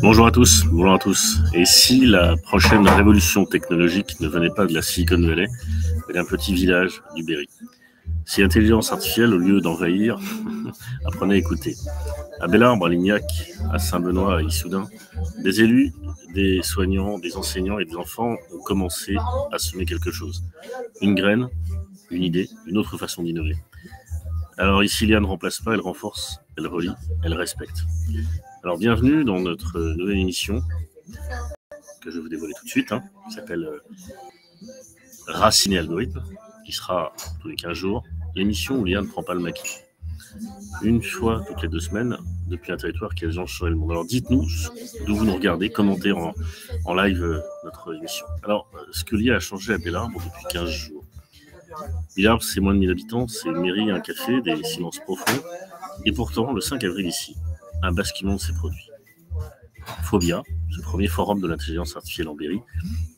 Bonjour à tous, bonjour à tous. Et si la prochaine révolution technologique ne venait pas de la Silicon Valley, mais d'un petit village du Berry? Si l'intelligence artificielle, au lieu d'envahir, apprenait à écouter. À Bellarbre, à Lignac, à Saint-Benoît, à Issoudun, des élus, des soignants, des enseignants et des enfants ont commencé à semer quelque chose. Une graine, une idée, une autre façon d'innover. Alors ici, l'IA ne remplace pas, elle renforce, elle relie, elle respecte. Alors bienvenue dans notre nouvelle émission que je vais vous dévoiler tout de suite, qui s'appelle Racine et Algorithme, qui sera tous les 15 jours, l'émission où l'IA ne prend pas le maquis. Une fois toutes les 2 semaines, depuis un territoire qui a déjà changé le monde. Alors dites-nous d'où vous nous regardez, commentez en live notre émission. Alors, ce que l'IA a changé à Bellarbre depuis 15 jours. Bellarbre, c'est moins de 1000 habitants, c'est une mairie, un café, des silences profonds. Et pourtant, le 5 avril ici, un basculement s'est produit. Phobia, ce premier forum de l'intelligence artificielle en Berry,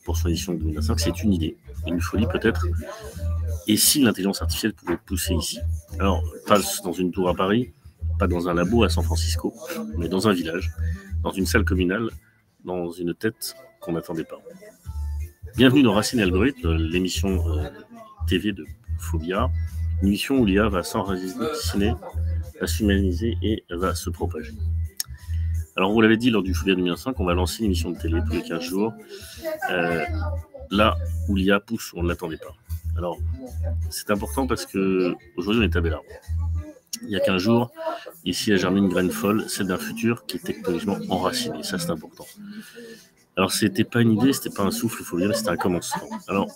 pour son édition de 2025, c'est une idée, une folie peut-être. Et si l'intelligence artificielle pouvait pousser ici? Alors, pas dans une tour à Paris, pas dans un labo à San Francisco, mais dans un village, dans une salle communale, dans une tête qu'on n'attendait pas. Bienvenue dans Racine et Algorithme, l'émission TV de Phobia, une émission où l'IA va s'enraciner, va s'humaniser et va se propager. Alors, vous l'avez dit, lors du Phobia 2005, on va lancer une émission de télé tous les 15 jours, là où l'IA pousse où on ne l'attendait pas. Alors, c'est important parce qu'aujourd'hui, on est à Bellarbre. Il y a 15 jours, ici a germé une graine folle, celle d'un futur qui est technologiquement enraciné. Ça, c'est important. Alors, c'était pas une idée, c'était pas un souffle, il faut dire, mais c'était un commencement. Alors,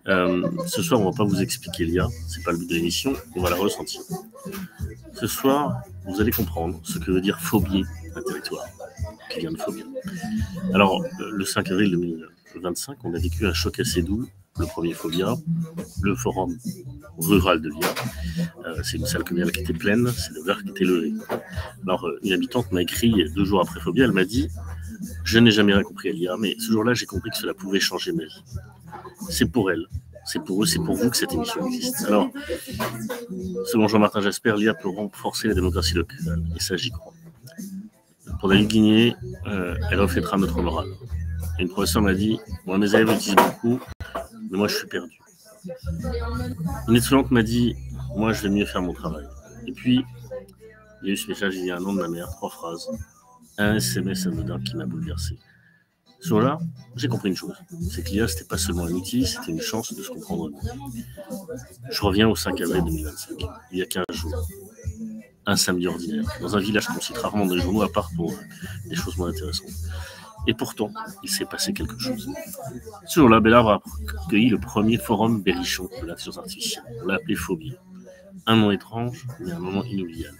ce soir, on va pas vous expliquer l'IA, c'est pas le but de l'émission, on va la ressentir. Ce soir, vous allez comprendre ce que veut dire phobier un territoire, qui vient de phobie. Alors, le 5 avril 2025, on a vécu un choc assez doux, le premier Phobia, le forum rural de l'IA. C'est une salle communale qui était pleine, c'est le verre qui était levé. Alors, une habitante m'a écrit 2 jours après Phobia, elle m'a dit « Je n'ai jamais rien compris à l'IA, mais ce jour-là, j'ai compris que cela pouvait changer ma vie. » C'est pour elle, c'est pour eux, c'est pour vous que cette émission existe. Alors, selon Jean-Martin Jasper, l'IA peut renforcer la démocratie locale, et ça, j'y crois. Pour David Guigné, elle reflètera notre morale. Et une professeure m'a dit « Moi, mes élèves l'utilisent beaucoup, mais moi, je suis perdu. » Une étudiante m'a dit « Moi, je vais mieux faire mon travail. » Et puis, il y a eu ce message il y a un an de ma mère, 3 phrases, un SMS anodin qui m'a bouleversé. Ce jour-là, j'ai compris une chose, c'est que l'IA, c'était pas seulement un outil, c'était une chance de se comprendre. Je reviens au 5 avril 2025, il y a 15 jours. Un samedi ordinaire, dans un village qu'on cite rarement dans les journaux, à part pour des choses moins intéressantes. Et pourtant, il s'est passé quelque chose. Ce jour-là, Bellarbre a accueilli le premier forum berrichon de l'intelligence artificielle. On l'a appelé Phobia. Un nom étrange, mais un moment inoubliable.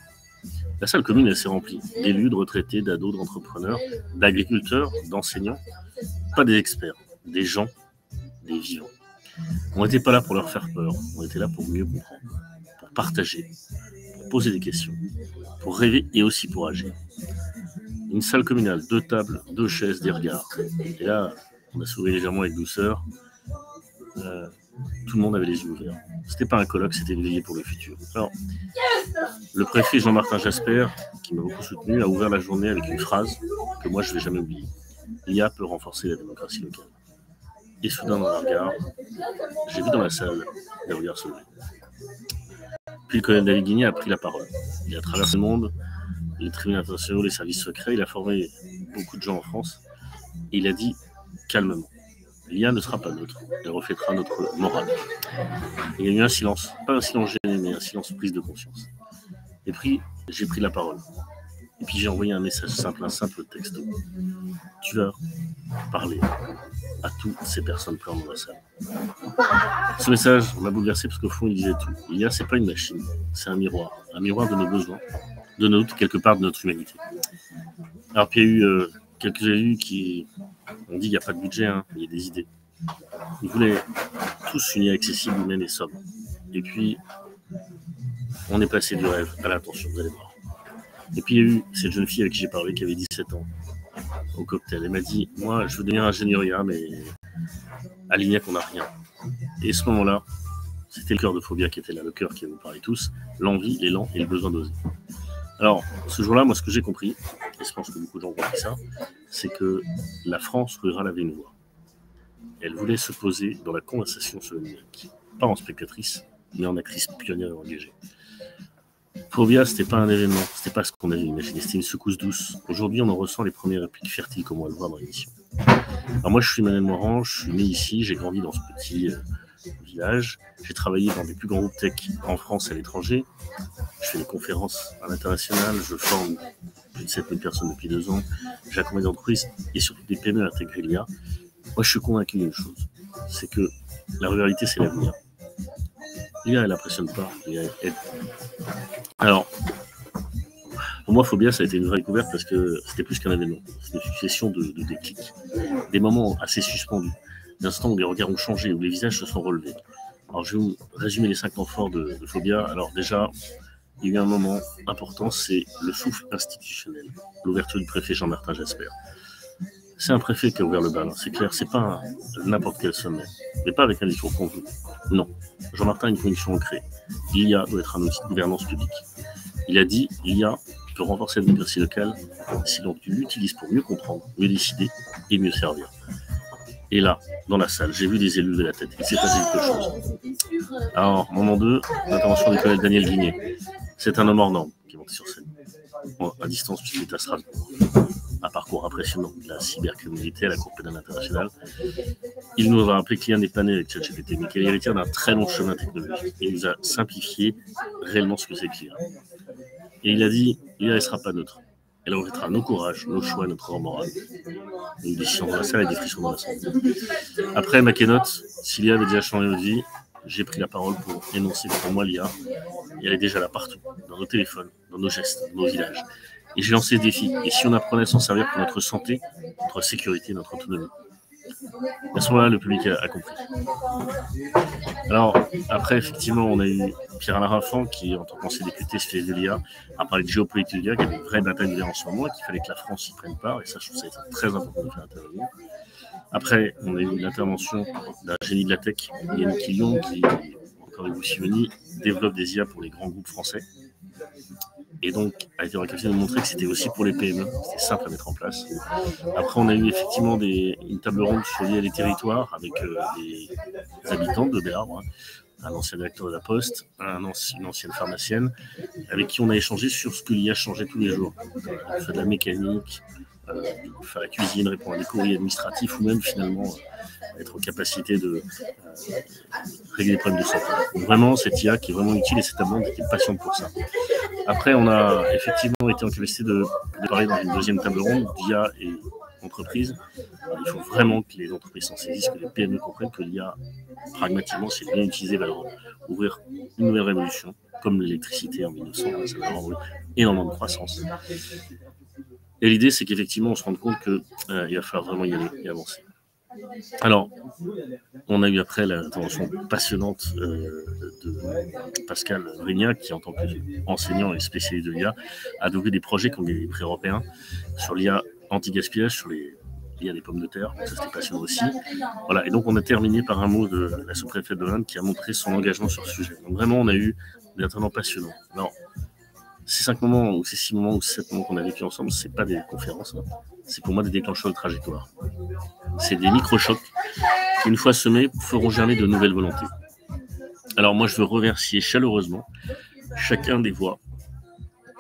La salle commune, elle s'est remplie d'élus, de retraités, d'ados, d'entrepreneurs, d'agriculteurs, d'enseignants. Pas des experts, des gens, des vivants. On n'était pas là pour leur faire peur, on était là pour mieux comprendre, pour partager, pour poser des questions, pour rêver et aussi pour agir. Une salle communale, 2 tables, 2 chaises, des regards. Et là, on a souri légèrement avec douceur. Tout le monde avait les yeux ouverts. C'était pas un colloque, c'était une veillée pour le futur. Alors, le préfet Jean-Martin Jasper, qui m'a beaucoup soutenu, a ouvert la journée avec une phrase que moi je ne vais jamais oublier. L'IA peut renforcer la démocratie locale. Et soudain, dans un regard, j'ai vu dans la salle des regards se lever. Puis le colonel David Guigné a pris la parole. Il a traversé le monde, les tribunaux internationaux, les services secrets, il a formé beaucoup de gens en France, et il a dit calmement, l'IA ne sera pas neutre, elle reflètera notre morale. Et il y a eu un silence, pas un silence gêné, mais un silence prise de conscience. Et puis, j'ai pris la parole. Et puis j'ai envoyé un message simple, un simple texto. Tu vas parler à toutes ces personnes présentes dans la salle. Ce message m'a bouleversé parce qu'au fond, il disait tout. L'IA, c'est pas une machine, c'est un miroir de nos besoins, de notre, quelque part de notre humanité. Alors puis il y a eu quelques élus qui ont dit qu'il n'y a pas de budget, il y a des idées. Ils voulaient tous une IA accessible, humaine et sobre. Et puis, on est passé du rêve à l'attention, vous allez voir. Et puis il y a eu cette jeune fille avec qui j'ai parlé, qui avait 17 ans, au cocktail. Elle m'a dit, moi je veux devenir ingénieur IA, mais à Lignac on n'a rien. Et à ce moment-là, c'était le cœur de Phobia qui était là, le cœur qui vous parlait tous, l'envie, l'élan et le besoin d'oser. Alors, ce jour-là, moi, ce que j'ai compris, et je pense que beaucoup de gens ont compris ça, c'est que la France rurale avait une voix. Elle voulait se poser dans la conversation sur le numérique, pas en spectatrice, mais en actrice pionnière et engagée. Phobia, c'était pas un événement, c'était pas ce qu'on avait imaginé, c'était une secousse douce. Aujourd'hui, on en ressent les premières répliques fertiles, comme on va le voir dans l'émission. Alors moi, je suis Emmanuel Morand, je suis né ici, j'ai grandi dans ce petit village, j'ai travaillé dans des plus grands groupes tech en France et à l'étranger, je fais des conférences à l'international, je forme plus de 7000 personnes depuis 2 ans, j'accompagne des entreprises et surtout des PME à intégrer l'IA. Moi, je suis convaincu d'une chose, c'est que la ruralité, c'est l'avenir. L'IA, elle n'impressionne pas, l'IA aide. Alors, pour moi, Phobia, ça a été une vraie découverte parce que c'était plus qu'un événement. C'était une succession de déclics. Des moments assez suspendus, d'instants où les regards ont changé, où les visages se sont relevés. Alors, je vais vous résumer les 5 temps forts de Phobia. Alors, déjà, il y a eu un moment important, c'est le souffle institutionnel. L'ouverture du préfet Jean-Martin Jasper. C'est un préfet qui a ouvert le bal, hein. C'est clair, c'est pas n'importe quel sommet, mais pas avec un discours convenu. Non, Jean-Martin a une conviction ancrée. L'IA doit être un outil de gouvernance publique. Il a dit, l'IA peut renforcer la démocratie locale si l'on l'utilise pour mieux comprendre, mieux décider et mieux servir. Et là, dans la salle, j'ai vu des élus lever la tête. Il s'est passé quelque chose. Alors, moment 2, l'intervention du collègue Daniel Guigné. C'est un homme hors norme qui est monté sur scène. À distance, puisqu'il est à Strasbourg. Un parcours impressionnant de la cybercriminalité à la Cour pénale internationale. Il nous a rappelé que l'IA n'est pas né avec ChatGPT, mais qu'elle est héritière d'un très long chemin technologique. Et il nous a simplifié réellement ce que c'est que l'IA. Et il a dit, l'IA ne sera pas neutre. Elle reflètera nos courages, nos choix, notre ordre moral. Une décision dans la salle et des frissons dans la salle. Après ma keynote, si l'IA avait déjà changé notre vie, j'ai pris la parole pour énoncer que pour moi l'IA, elle est déjà là partout, dans nos téléphones, dans nos gestes, dans nos villages. Et j'ai lancé ce défi. Et si on apprenait à s'en servir pour notre santé, notre sécurité, notre autonomie? À ce moment-là, le public a compris. Alors, après, effectivement, on a eu Pierre-Alain Raffan qui, en tant qu'ancien député spécialiste de l'IA, a parlé de géopolitique de l'IA, qu'il y avait une vraie bataille d'IA en ce moment, et qu'il fallait que la France y prenne part. Et ça, je trouve ça très important de faire intervenir. Après, on a eu l'intervention d'un génie de la tech, Yannick Quillon, qui, encore une Simoni, développe des IA pour les grands groupes français. Et donc, a été capacité de montrer que c'était aussi pour les PME, c'était simple à mettre en place. Après, on a eu effectivement une table ronde sur l'IA des territoires avec des habitants de Béarn, un ancien directeur de la Poste, une ancienne pharmacienne, avec qui on a échangé sur ce que l'IA changeait tous les jours. On fait de la mécanique, faire la cuisine, répondre à des courriers administratifs ou même finalement être en capacité de régler des problèmes de santé. Donc vraiment, cette IA qui est vraiment utile et cette table ronde était patiente pour ça. Après, on a effectivement été en capacité de parler dans une deuxième table ronde d'IA et entreprises. Il faut vraiment que les entreprises s'en saisissent, que les PME comprennent que l'IA, pragmatiquement, c'est bien utilisé, va ouvrir une nouvelle révolution, comme l'électricité en 1900, ça va avoir énormément de croissance. Et l'idée, c'est qu'effectivement, on se rende compte qu'il va falloir vraiment y aller et avancer. Alors, on a eu après l'intervention passionnante de Pascal Brignac, qui en tant qu'enseignant et spécialiste de l'IA, a développé des projets comme des prix européens sur l'IA anti-gaspillage, sur l'IA des pommes de terre, donc ça c'était passionnant aussi. Voilà, et donc on a terminé par un mot de la sous-préfète de l'Inde qui a montré son engagement sur ce sujet. Donc vraiment, on a eu des intervenants passionnants. Alors, ces 5 moments, ou ces 6 moments, ou 7 moments qu'on a vécu ensemble, c'est pas des conférences, hein. C'est pour moi des déclencheurs de trajectoire. C'est des micro-chocs qui, une fois semés, feront germer de nouvelles volontés. Alors moi, je veux remercier chaleureusement chacun des voix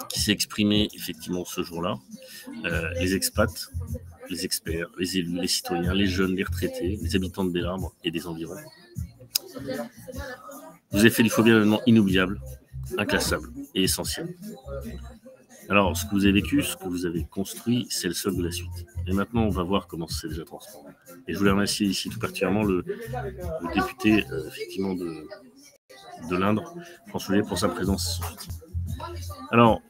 qui s'est exprimé effectivement ce jour-là, les expats, les experts, les élus, les citoyens, les jeunes, les retraités, les habitants de Béarn et des environs. Vous avez fait du Phobia un événement inoubliable, inclassable et essentiel. Alors, ce que vous avez vécu, ce que vous avez construit, c'est le sol de la suite. Et maintenant, on va voir comment c'est déjà transformé. Et je voulais remercier ici tout particulièrement le député effectivement de l'Indre, François Ollier, pour sa présence et son soutien. Alors,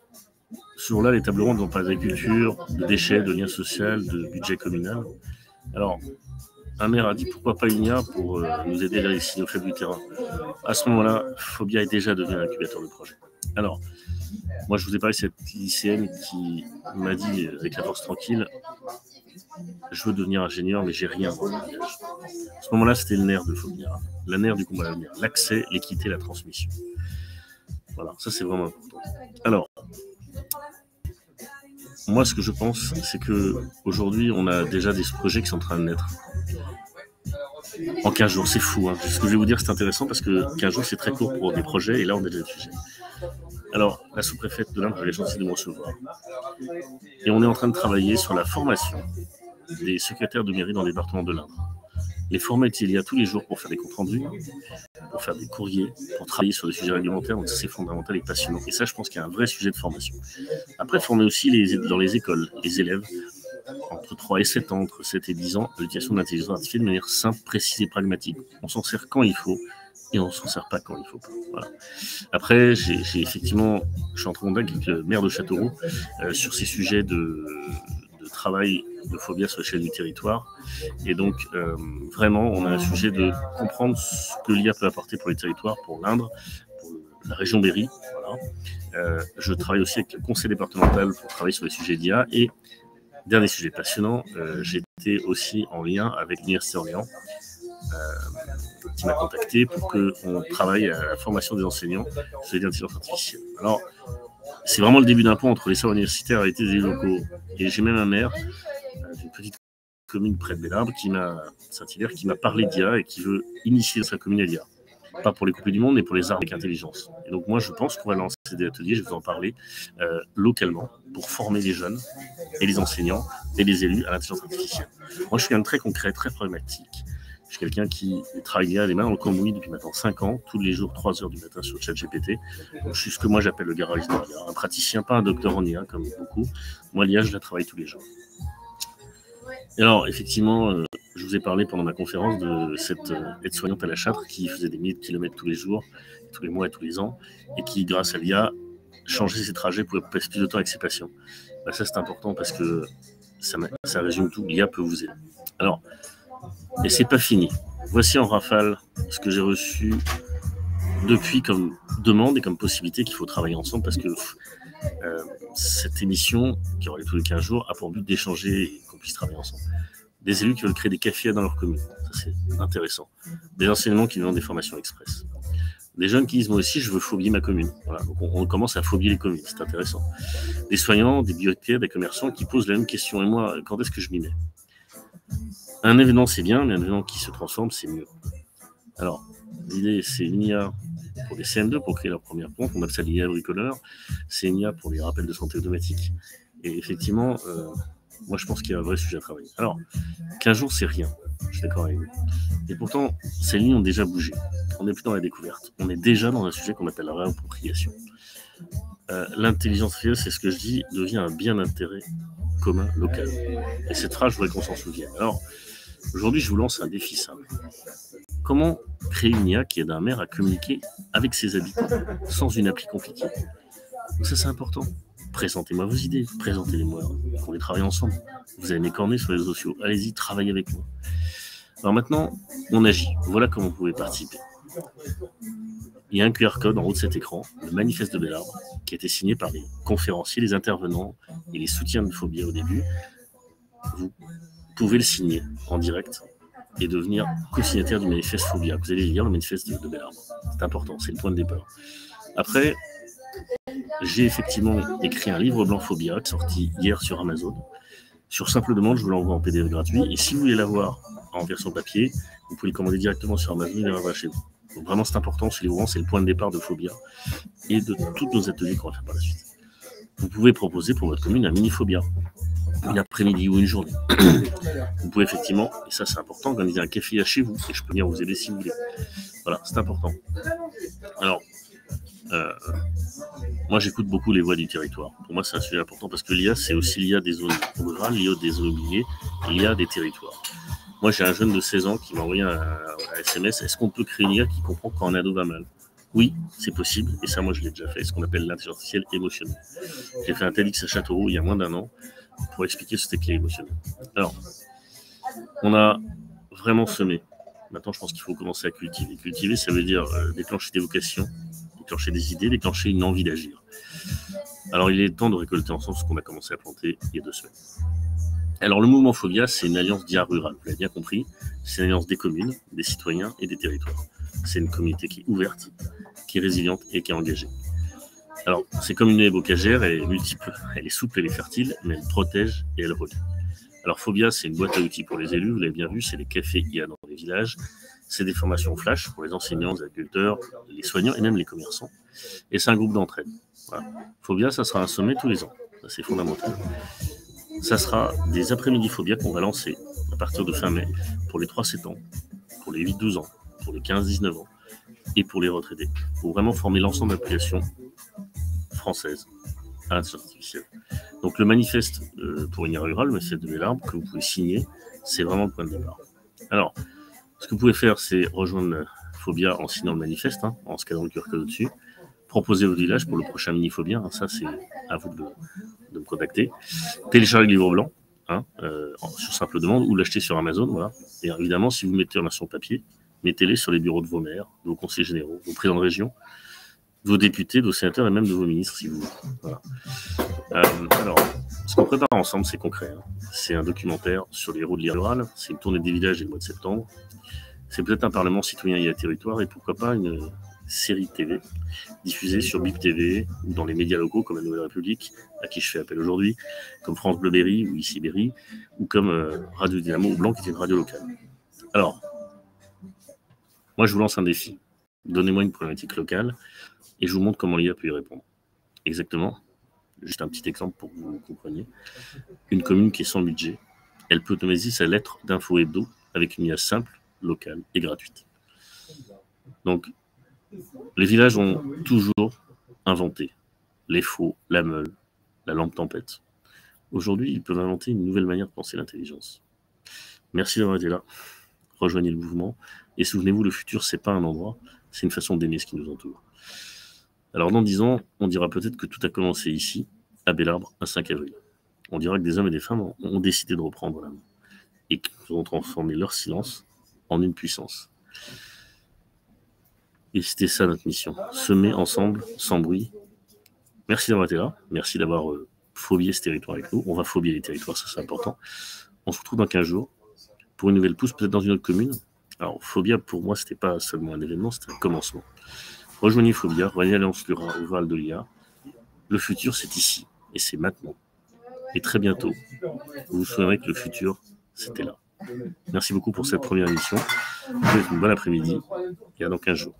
ce jour-là, les tables rondes vont parler d'agriculture, de déchets, de liens sociaux, de budget communal. Alors, un maire a dit pourquoi pas une IA pour nous aider à les signaux faibles du terrain. À ce moment-là, Phobia est déjà devenu un incubateur de projet. Alors, moi, je vous ai parlé de cette lycéenne qui m'a dit, avec la force tranquille, je veux devenir ingénieur, mais j'ai rien dans le langage. À ce moment-là, c'était le nerf de Phobia, le nerf du combat à l'avenir, l'accès, l'équité, la transmission. Voilà, ça c'est vraiment important. Alors, Moi, ce que je pense, c'est qu'aujourd'hui, on a déjà des projets qui sont en train de naître. En 15 jours, c'est fou. Hein. Ce que je vais vous dire, c'est intéressant parce que 15 jours, c'est très court pour des projets et là, on a déjà des sujets. Alors, la sous-préfète de l'Indre a eu la gentillesse de me recevoir. Et on est en train de travailler sur la formation des secrétaires de mairie dans le département de l'Indre. Les former il y a tous les jours pour faire des comptes rendus, pour faire des courriers, pour travailler sur des sujets réglementaires, donc c'est fondamental et passionnant. Et ça, je pense qu'il y a un vrai sujet de formation. Après, former aussi dans les écoles, les élèves, entre 3 et 7 ans, entre 7 et 10 ans, l'utilisation de l'intelligence artificielle de manière simple, précise et pragmatique. On s'en sert quand il faut et on ne s'en sert pas quand il faut pas. Voilà. Après, j'ai effectivement, je suis en contact avec le maire de Châteauroux sur ces sujets de travail de Phobia sur l'échelle du territoire. Et donc, vraiment, on a un sujet de comprendre ce que l'IA peut apporter pour les territoires, pour l'Indre, pour la région Berry. Voilà. Je travaille aussi avec le conseil départemental pour travailler sur les sujets d'IA. Et dernier sujet passionnant, j'étais aussi en lien avec l'Université d'Orléans, qui m'a contacté pour qu'on travaille à la formation des enseignants sur l'intelligence artificielle. Alors, c'est vraiment le début d'un pont entre les savoirs universitaires et les élus locaux. Et j'ai même un maire d'une petite commune près de Bellarbe, Saint-Hilaire, qui m'a parlé d'IA et qui veut initier sa commune à l'IA. Pas pour les coupés du monde, mais pour les arts avec intelligence. Et donc moi, je pense qu'on va lancer des ateliers, je vais vous en parler, localement, pour former les jeunes et les enseignants et les élus à l'intelligence artificielle. Moi, je suis quelqu'un de très concret, très pragmatique. Je suis quelqu'un qui travaille les mains dans le cambouis depuis maintenant 5 ans, tous les jours, 3 heures du matin sur ChatGPT. Donc, je suis ce que moi j'appelle le garagiste de l'IA, un praticien, pas un docteur en IA comme beaucoup. Moi, l'IA, je la travaille tous les jours. Et alors, effectivement, je vous ai parlé pendant ma conférence de cette aide-soignante à la Châtre qui faisait des milliers de kilomètres tous les jours, tous les mois et tous les ans, et qui, grâce à l'IA, changeait ses trajets pour passer plus de temps avec ses patients. Ben, ça, c'est important parce que ça résume tout. L'IA peut vous aider. Alors, et c'est pas fini. Voici en rafale ce que j'ai reçu depuis comme demande et comme possibilité qu'il faut travailler ensemble parce que cette émission, qui aura lieu tous les 15 jours, a pour but d'échanger et qu'on puisse travailler ensemble. Des élus qui veulent créer des cafés dans leur commune, ça c'est intéressant. Des enseignements qui demandent des formations express. Des jeunes qui disent moi aussi je veux phobier ma commune. Voilà, donc on commence à phobier les communes, c'est intéressant. Des soignants, des bibliothécaires, des commerçants qui posent la même question. Et moi, quand est-ce que je m'y mets ? Un événement, c'est bien, mais un événement qui se transforme, c'est mieux. Alors, l'idée, c'est une IA pour les CM2 pour créer leur première pompe. On appelle ça l'IA bricoleur. C'est une IA pour les rappels de santé automatiques. Et effectivement, moi, je pense qu'il y a un vrai sujet à travailler. Alors, 15 jours, c'est rien. Je suis d'accord avec vous. Et pourtant, ces lignes ont déjà bougé. On n'est plus dans la découverte. On est déjà dans un sujet qu'on appelle la réappropriation. L'intelligence artificielle, c'est ce que je dis, devient un bien d'intérêt commun local. Et cette phrase, je voudrais qu'on s'en souvienne. Alors, aujourd'hui, je vous lance un défi simple. Comment créer une IA qui aide un maire à communiquer avec ses habitants sans une appli compliquée ? Donc ça, c'est important. Présentez-moi vos idées, présentez-les-moi, qu'on les travaille ensemble. Vous avez mes coordonnées sur les réseaux sociaux. Allez-y, travaillez avec moi. Alors maintenant, on agit. Voilà comment vous pouvez participer. Il y a un QR code en haut de cet écran, le manifeste de Bellarbe, qui a été signé par les conférenciers, les intervenants et les soutiens de Phobia au début. Vous pouvez le signer en direct et devenir co-signataire du manifeste Phobia. Vous allez lire le manifeste de Bellarbe. C'est important, c'est le point de départ. Après, j'ai effectivement écrit un livre blanc Phobia, sorti hier sur Amazon. Sur simple demande, je vous l'envoie en PDF gratuit. Et si vous voulez l'avoir en version papier, vous pouvez le commander directement sur Amazon et l'avoir chez vous. Donc vraiment, c'est important. Ce livre, c'est le point de départ de Phobia et de tous nos ateliers qu'on va faire par la suite. Vous pouvez proposer pour votre commune un mini-Phobia, une après-midi ou une journée. Vous pouvez effectivement, et ça c'est important, organiser un café à chez vous, et je peux venir vous aider si vous voulez. Voilà, c'est important. Alors, moi j'écoute beaucoup les voix du territoire. Pour moi c'est un sujet important parce que l'IA c'est aussi l'IA des zones rurales, l'IA des zones oubliées, l'IA des territoires. Moi j'ai un jeune de 16 ans qui m'a envoyé un SMS, est-ce qu'on peut créer une IA qui comprend quand un ado va mal ? Oui, c'est possible, et ça moi je l'ai déjà fait, ce qu'on appelle l'intelligence artificielle émotionnelle. J'ai fait un TEDx à Châteauroux il y a moins d'1 an pour expliquer ce qu'était l'émotionnel. Alors, on a vraiment semé. Maintenant je pense qu'il faut commencer à cultiver. Cultiver ça veut dire déclencher des vocations, déclencher des idées, déclencher une envie d'agir. Alors il est temps de récolter ensemble ce qu'on a commencé à planter il y a 2 semaines. Alors le mouvement Phobia, c'est une alliance d'IA rurale, vous l'avez bien compris, c'est une alliance des communes, des citoyens et des territoires. C'est une communauté qui est ouverte, qui est résiliente et qui est engagée. Alors, c'est comme une haie bocagère, elle est multiple, elle est souple, elle est fertile, mais elle protège et elle relie. Alors, Phobia, c'est une boîte à outils pour les élus, vous l'avez bien vu, c'est les cafés IA dans les villages. C'est des formations flash pour les enseignants, les agriculteurs, les soignants et même les commerçants. Et c'est un groupe d'entraide. Voilà. Phobia, ça sera un sommet tous les ans. Ça, c'est fondamental. Ça sera des après-midi Phobia qu'on va lancer à partir de fin mai pour les 3-7 ans, pour les 8-12 ans, pour les 15-19 ans et pour les retraités. Pour vraiment former l'ensemble de la population française à l'intelligence artificielle. Donc le manifeste pour une ère rurale, le manifeste de Bélarbre, que vous pouvez signer, c'est vraiment le point de départ. Alors, ce que vous pouvez faire, c'est rejoindre Phobia en signant le manifeste, en scannant le QR code au-dessus. Proposer votre village pour le prochain mini-Phobia, ça c'est à vous de me contacter. Télécharger le livre blanc, sur simple demande, ou l'acheter sur Amazon, voilà. Et évidemment, si vous mettez en version papier, mettez-les sur les bureaux de vos maires, de vos conseillers généraux, de vos présidents de région, de vos députés, de vos sénateurs et même de vos ministres, si vous voulez. Voilà. Alors, ce qu'on prépare ensemble, c'est concret. C'est un documentaire sur les héros de l'île rurale, c'est une tournée des villages dès le mois de septembre, c'est peut-être un parlement citoyen et à territoire, et pourquoi pas une série TV diffusée sur BIP TV ou dans les médias locaux comme la Nouvelle République, à qui je fais appel aujourd'hui, comme France Bleu Berry ou ici Berry, ou comme Radio Dynamo ou Blanc, qui est une radio locale. Alors, moi je vous lance un défi. Donnez-moi une problématique locale et je vous montre comment l'IA peut y répondre. Exactement. Juste un petit exemple pour que vous compreniez. Une commune qui est sans budget, elle peut automatiser sa lettre d'info hebdo avec une IA simple, locale et gratuite. Donc, les villages ont toujours inventé les faux, la meule, la lampe tempête. Aujourd'hui, ils peuvent inventer une nouvelle manière de penser l'intelligence. Merci d'avoir été là. Rejoignez le mouvement. Et souvenez-vous, le futur, c'est pas un endroit, c'est une façon d'aimer ce qui nous entoure. Alors, dans 10 ans, on dira peut-être que tout a commencé ici, à Bélarbre, un 5 avril. On dira que des hommes et des femmes ont décidé de reprendre la main et qu'ils ont transformé leur silence en une puissance. Et c'était ça notre mission, semer ensemble, sans bruit. Merci d'avoir été là, merci d'avoir phobié ce territoire avec nous. On va phobier les territoires, ça c'est important. On se retrouve dans 15 jours pour une nouvelle pousse, peut-être dans une autre commune. Alors, Phobia, pour moi, c'était pas seulement un événement, c'était un commencement. Rejoignez Phobia, rejoignez l'Alliance rurale de l'IA. Le futur, c'est ici, et c'est maintenant. Et très bientôt, vous vous souviendrez que le futur, c'était là. Merci beaucoup pour cette première émission. Je vous souhaite une bonne après-midi et à dans 15 jours.